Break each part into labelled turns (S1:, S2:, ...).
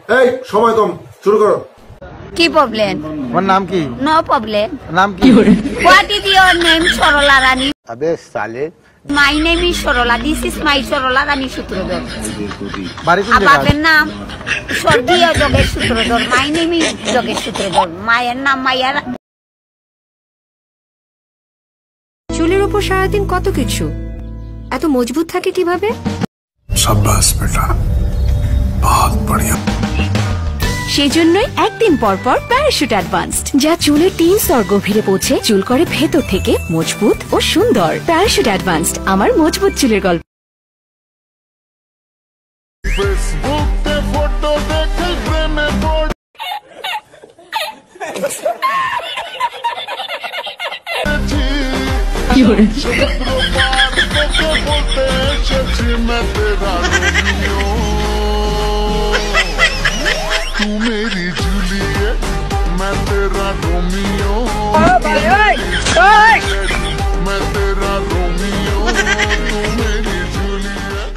S1: এই সময় কম, শুরু করো।
S2: কি প্রবলেম?
S3: তোমার নাম কি?
S2: No problem.
S3: নাম কি?
S2: What is your name? Sarala Rani.
S3: আবে সালে।
S2: My name is Sarala. This is my Sarala Rani Sutradhar.
S3: বাড়ি কোন জায়গা?
S2: বাপের নাম স্বর্গীয় Jogesh Sutradhar. My name is Jogesh Sutradhar. মায়ের নাম মাইয়া।
S4: চুলের উপর সারাদিন কত কিছু, এত মজবুত থাকে কিভাবে?
S5: शाबाश बेटा, बहुत बढ़िया।
S4: সেজন্যই একদিন পর পর প্যারাশুট অ্যাডভান্সড, যা চুলের 3 স্তর গভীরে পৌঁছে চুল করে ভেতর থেকে মজবুত ও সুন্দর। প্যারাশুট অ্যাডভান্সড, আমার মজবুত চুলের গল্প।
S5: फेसबुक पे फोटो देखे प्रेमे पड़ मैं तेरा रोमियो, तू मेरी जूलियट, मैं तेरा रोमियो, मैं तेरा रोमियो, तू मेरी Juliet.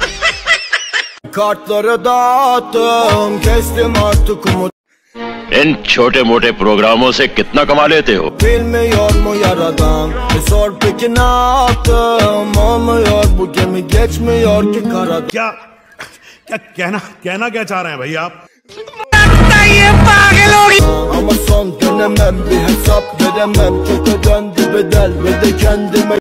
S3: Kartları dağıttım, kestim artık umut.
S6: इन छोटे मोटे प्रोग्रामों से कितना कमा लेते हो?
S3: Bilmiyor mu yaradan? Sor peki ne yaptım? Olmuyor bu gemi, geçmiyor ki karadan.
S7: क्या क्या कहना क्या चाह रहे हैं भाई आप?
S3: Ama son dönemem, bir hesap veremem. Çok ödendi bedel ve de kendime